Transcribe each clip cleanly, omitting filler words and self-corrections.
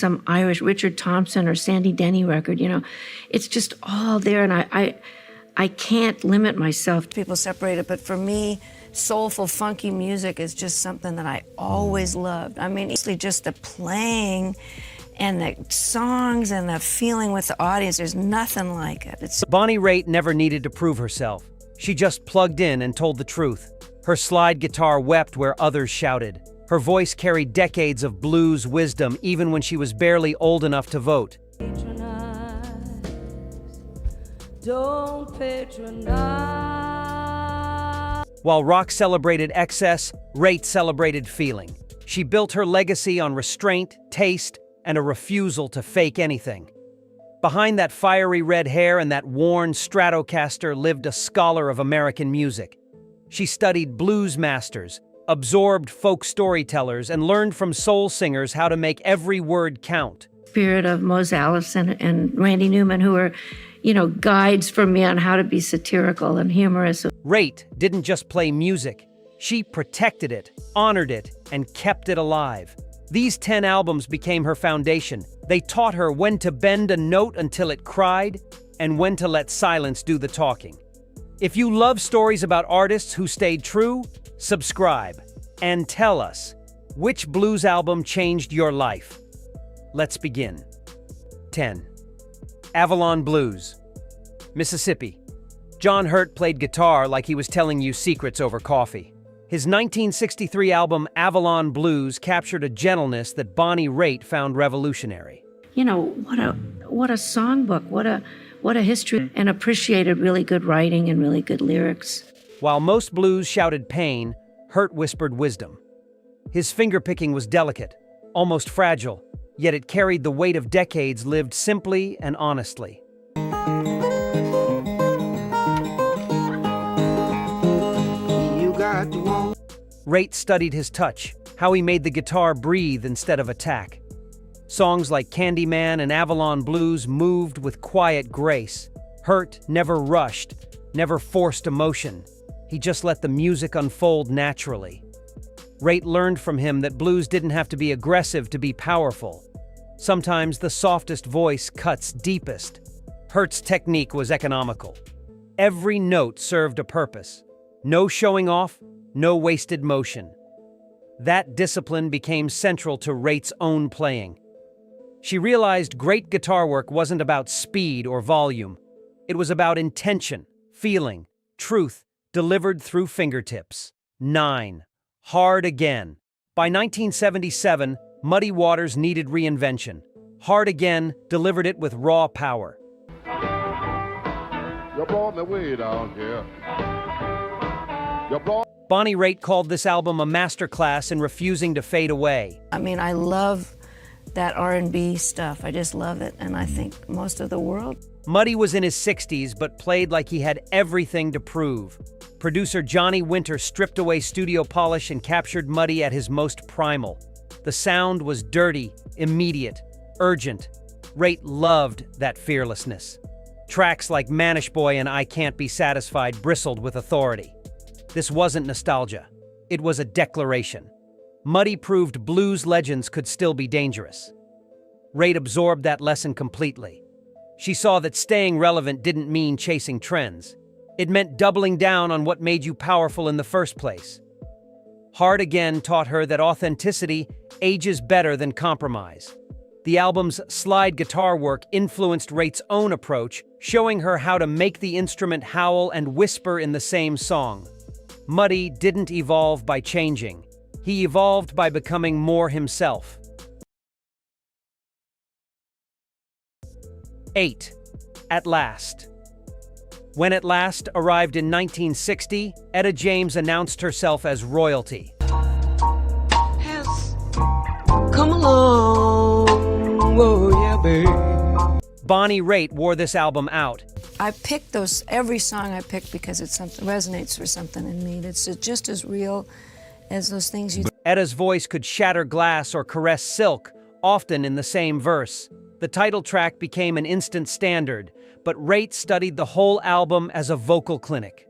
some Irish Richard Thompson or Sandy Denny record, it's just all there, and I can't limit myself. People separate it, but for me, soulful, funky music is just something that I always loved. I mean, it's just the playing and the songs and the feeling with the audience, there's nothing like it. Bonnie Raitt never needed to prove herself. She just plugged in and told the truth. Her slide guitar wept where others shouted. Her voice carried decades of blues wisdom even when she was barely old enough to vote. Don't patronize. While rock celebrated excess, Raitt celebrated feeling. She built her legacy on restraint, taste, and a refusal to fake anything. Behind that fiery red hair and that worn Stratocaster lived a scholar of American music. She studied blues masters, absorbed folk storytellers, and learned from soul singers how to make every word count. Spirit of Mose Allison and Randy Newman, who were, guides for me on how to be satirical and humorous. Raitt didn't just play music. She protected it, honored it, and kept it alive. These 10 albums became her foundation. They taught her when to bend a note until it cried and when to let silence do the talking. If you love stories about artists who stayed true, subscribe and tell us which blues album changed your life. Let's begin. 10. Avalon Blues. Mississippi. John Hurt played guitar like he was telling you secrets over coffee. His 1963 album Avalon Blues captured a gentleness that Bonnie Raitt found revolutionary. What a songbook, what a history, and appreciated really good writing and really good lyrics. While most blues shouted pain, Hurt whispered wisdom. His fingerpicking was delicate, almost fragile, yet it carried the weight of decades lived simply and honestly. Raitt studied his touch, how he made the guitar breathe instead of attack. Songs like Candyman and Avalon Blues moved with quiet grace. Hurt never rushed, never forced emotion. He just let the music unfold naturally. Raitt learned from him that blues didn't have to be aggressive to be powerful. Sometimes the softest voice cuts deepest. Hurt's technique was economical. Every note served a purpose. No showing off, no wasted motion. That discipline became central to Raitt's own playing. She realized great guitar work wasn't about speed or volume. It was about intention, feeling, truth, delivered through fingertips. 9. Hard Again. By 1977, Muddy Waters needed reinvention. Hard Again delivered it with raw power. You brought me way down here. Bonnie Raitt called this album a masterclass in refusing to fade away. I mean, I love that R&B stuff. I just love it, and I think most of the world. Muddy was in his 60s, but played like he had everything to prove. Producer Johnny Winter stripped away studio polish and captured Muddy at his most primal. The sound was dirty, immediate, urgent. Raitt loved that fearlessness. Tracks like Manish Boy and I Can't Be Satisfied bristled with authority. This wasn't nostalgia. It was a declaration. Muddy proved blues legends could still be dangerous. Raitt absorbed that lesson completely. She saw that staying relevant didn't mean chasing trends. It meant doubling down on what made you powerful in the first place. Hard Again taught her that authenticity ages better than compromise. The album's slide guitar work influenced Raitt's own approach, showing her how to make the instrument howl and whisper in the same song. Muddy didn't evolve by changing. He evolved by becoming more himself. 8. At Last. When At Last arrived in 1960, Etta James announced herself as royalty. Has come along, oh yeah, babe. Bonnie Raitt wore this album out. I picked every song I picked because it resonates for something in me. It's just as real as those things you. Etta's voice could shatter glass or caress silk, often in the same verse. The title track became an instant standard, but Raitt studied the whole album as a vocal clinic.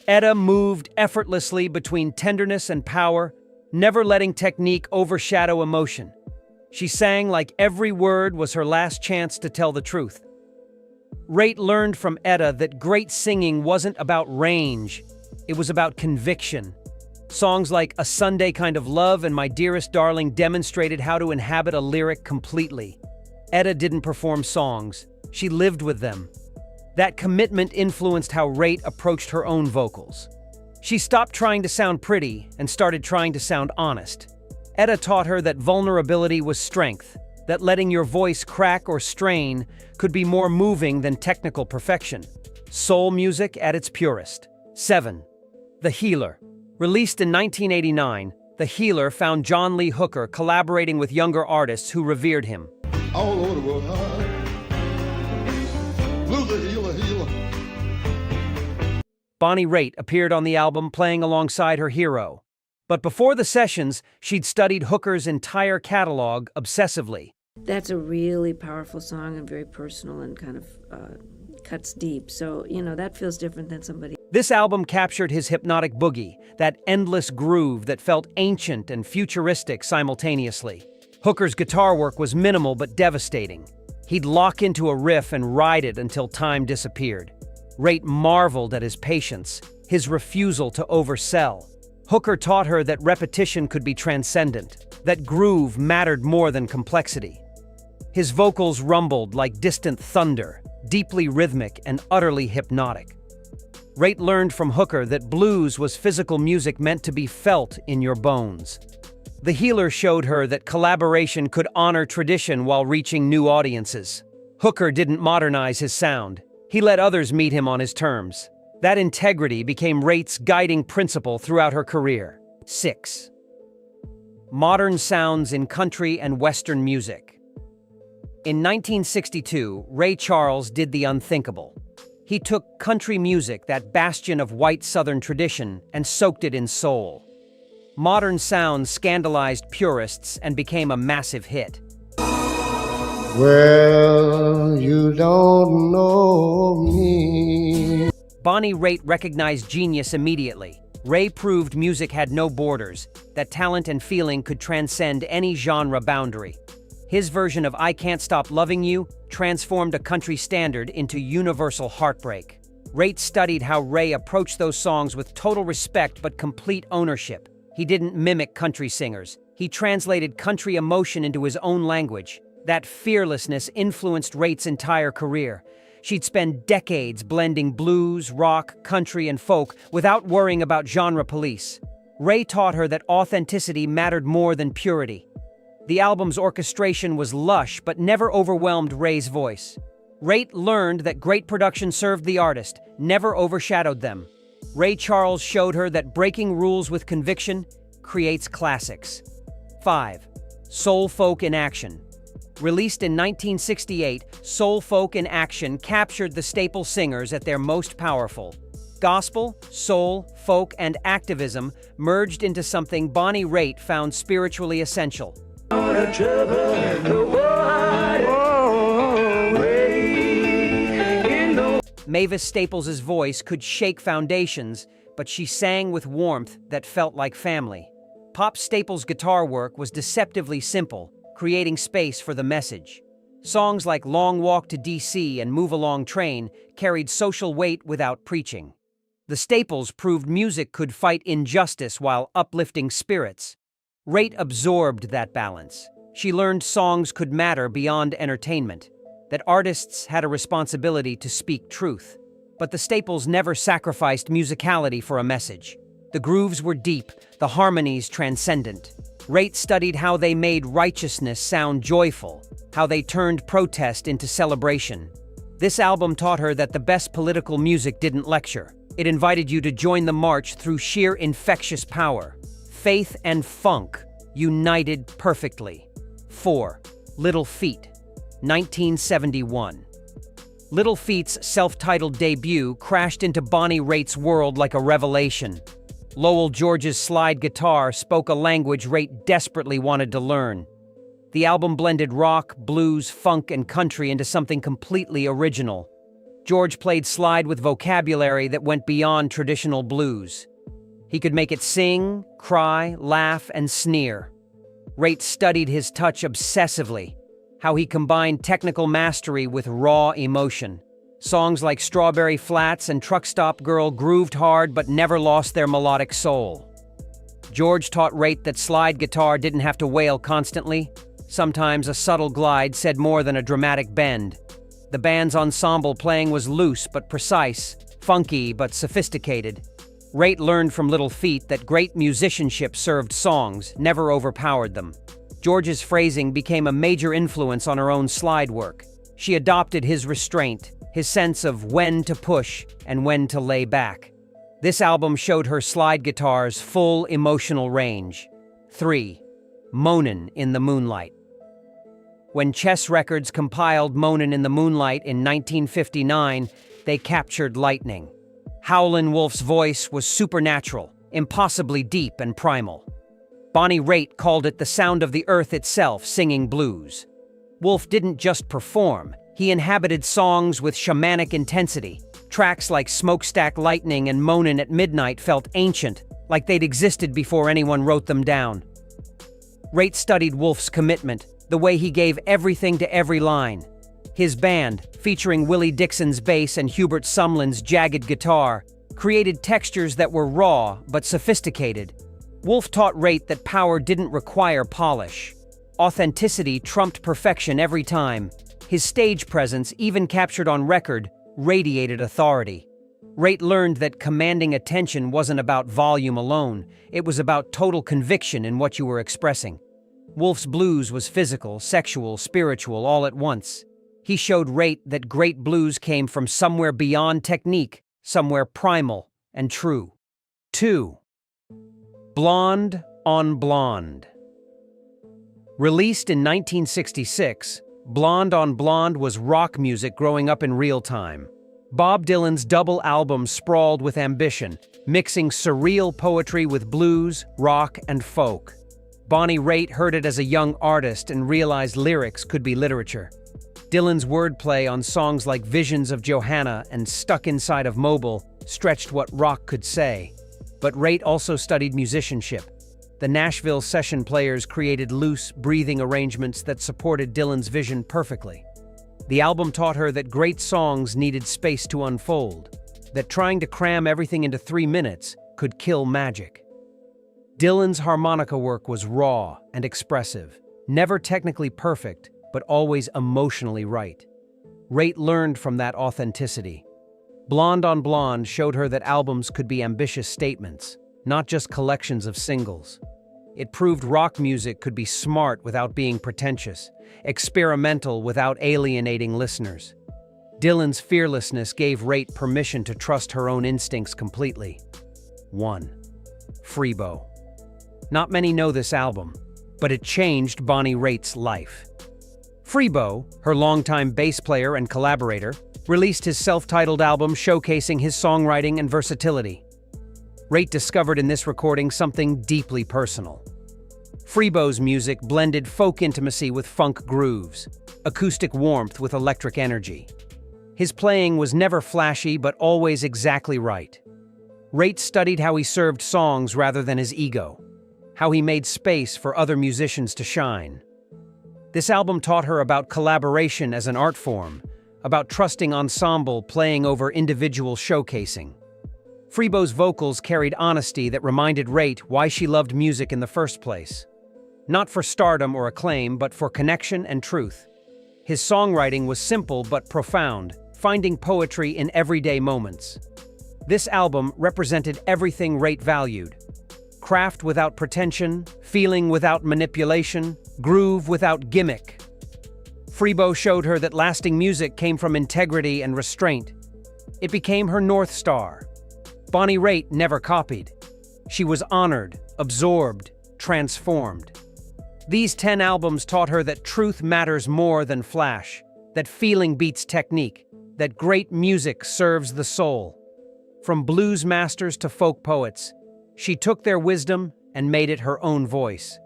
Etta moved effortlessly between tenderness and power, never letting technique overshadow emotion. She sang like every word was her last chance to tell the truth. Raitt learned from Etta that great singing wasn't about range, it was about conviction. Songs like A Sunday Kind of Love and My Dearest Darling demonstrated how to inhabit a lyric completely. Etta didn't perform songs, she lived with them. That commitment influenced how Raitt approached her own vocals. She stopped trying to sound pretty and started trying to sound honest. Etta taught her that vulnerability was strength, that letting your voice crack or strain could be more moving than technical perfection. Soul music at its purest. 7. The Healer. Released in 1989, The Healer found John Lee Hooker collaborating with younger artists who revered him. All over the world. Blue the healer, healer. Bonnie Raitt appeared on the album playing alongside her hero. But before the sessions, she'd studied Hooker's entire catalog obsessively. That's a really powerful song and very personal and kind of cuts deep. So, that feels different than somebody. This album captured his hypnotic boogie, that endless groove that felt ancient and futuristic simultaneously. Hooker's guitar work was minimal but devastating. He'd lock into a riff and ride it until time disappeared. Raitt marveled at his patience, his refusal to oversell. Hooker taught her that repetition could be transcendent, that groove mattered more than complexity. His vocals rumbled like distant thunder, deeply rhythmic and utterly hypnotic. Raitt learned from Hooker that blues was physical music meant to be felt in your bones. The Healer showed her that collaboration could honor tradition while reaching new audiences. Hooker didn't modernize his sound. He let others meet him on his terms. That integrity became Raitt's guiding principle throughout her career. 6. Modern sounds in country and Western music. In 1962, Ray Charles did the unthinkable. He took country music, that bastion of white Southern tradition, and soaked it in soul. Modern sounds scandalized purists and became a massive hit. Well, you don't know me. Bonnie Raitt recognized genius immediately. Ray proved music had no borders, that talent and feeling could transcend any genre boundary. His version of I Can't Stop Loving You transformed a country standard into universal heartbreak. Raitt studied how Ray approached those songs with total respect but complete ownership. He didn't mimic country singers. He translated country emotion into his own language. That fearlessness influenced Raitt's entire career. She'd spend decades blending blues, rock, country, and folk without worrying about genre police. Ray taught her that authenticity mattered more than purity. The album's orchestration was lush but never overwhelmed Ray's voice. Raitt learned that great production served the artist, never overshadowed them. Ray Charles showed her that breaking rules with conviction creates classics. 5. Soul Folk in Action. Released in 1968, Soul Folk in Action captured the staple singers at their most powerful. Gospel, soul, folk, and activism merged into something Bonnie Raitt found spiritually essential. Mavis Staples' voice could shake foundations, but she sang with warmth that felt like family. Pop Staples' guitar work was deceptively simple, creating space for the message. Songs like Long Walk to D.C. and Move Along Train carried social weight without preaching. The Staples proved music could fight injustice while uplifting spirits. Raitt absorbed that balance. She learned songs could matter beyond entertainment, that artists had a responsibility to speak truth. But the Staples never sacrificed musicality for a message. The grooves were deep, the harmonies transcendent. Raitt studied how they made righteousness sound joyful, how they turned protest into celebration. This album taught her that the best political music didn't lecture. It invited you to join the march through sheer infectious power. Faith and funk united perfectly. 4. Little Feat. 1971. Little Feat's self-titled debut crashed into Bonnie Raitt's world like a revelation. Lowell George's slide guitar spoke a language Raitt desperately wanted to learn. The album blended rock, blues, funk, and country into something completely original. George played slide with vocabulary that went beyond traditional blues. He could make it sing, cry, laugh, and sneer. Raitt studied his touch obsessively, how he combined technical mastery with raw emotion. Songs like Strawberry Flats and Truck Stop Girl grooved hard but never lost their melodic soul. George taught Raitt that slide guitar didn't have to wail constantly. Sometimes a subtle glide said more than a dramatic bend. The band's ensemble playing was loose but precise, funky but sophisticated. Raitt learned from Little Feat that great musicianship served songs, never overpowered them. George's phrasing became a major influence on her own slide work. She adopted his restraint, his sense of when to push and when to lay back. This album showed her slide guitar's full emotional range. 3. Moanin' in the Moonlight. When Chess Records compiled Moanin' in the Moonlight in 1959, they captured lightning. Howlin' Wolf's voice was supernatural, impossibly deep and primal. Bonnie Raitt called it the sound of the earth itself singing blues. Wolf didn't just perform, he inhabited songs with shamanic intensity. Tracks like Smokestack Lightning and Moanin' at Midnight felt ancient, like they'd existed before anyone wrote them down. Raitt studied Wolf's commitment, the way he gave everything to every line. His band, featuring Willie Dixon's bass and Hubert Sumlin's jagged guitar, created textures that were raw but sophisticated. Wolf taught Raitt that power didn't require polish. Authenticity trumped perfection every time. His stage presence, even captured on record, radiated authority. Raitt learned that commanding attention wasn't about volume alone, it was about total conviction in what you were expressing. Wolf's blues was physical, sexual, spiritual, all at once. He showed Raitt that great blues came from somewhere beyond technique, somewhere primal and true. 2. Blonde on Blonde. Released in 1966, Blonde on Blonde was rock music growing up in real time. Bob Dylan's double album sprawled with ambition, mixing surreal poetry with blues, rock, and folk. Bonnie Raitt heard it as a young artist and realized lyrics could be literature. Dylan's wordplay on songs like Visions of Johanna and Stuck Inside of Mobile stretched what rock could say. But Raitt also studied musicianship. The Nashville session players created loose, breathing arrangements that supported Dylan's vision perfectly. The album taught her that great songs needed space to unfold, that trying to cram everything into 3 minutes could kill magic. Dylan's harmonica work was raw and expressive, never technically perfect, but always emotionally right. Raitt learned from that authenticity. Blonde on Blonde showed her that albums could be ambitious statements, not just collections of singles. It proved rock music could be smart without being pretentious, experimental without alienating listeners. Dylan's fearlessness gave Raitt permission to trust her own instincts completely. 1. Freebo. Not many know this album, but it changed Bonnie Raitt's life. Freebo, her longtime bass player and collaborator, released his self-titled album showcasing his songwriting and versatility. Raitt discovered in this recording something deeply personal. Freebo's music blended folk intimacy with funk grooves, acoustic warmth with electric energy. His playing was never flashy but always exactly right. Raitt studied how he served songs rather than his ego, how he made space for other musicians to shine. This album taught her about collaboration as an art form, about trusting ensemble playing over individual showcasing. Freebo's vocals carried honesty that reminded Raitt why she loved music in the first place. Not for stardom or acclaim, but for connection and truth. His songwriting was simple but profound, finding poetry in everyday moments. This album represented everything Raitt valued. Craft without pretension, feeling without manipulation, groove without gimmick. Freebo showed her that lasting music came from integrity and restraint. It became her North Star. Bonnie Raitt never copied. She was honored, absorbed, transformed. These 10 albums taught her that truth matters more than flash, that feeling beats technique, that great music serves the soul. From blues masters to folk poets, she took their wisdom and made it her own voice.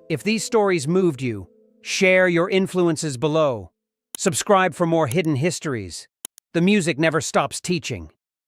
If these stories moved you, share your influences below. Subscribe for more hidden histories. The music never stops teaching.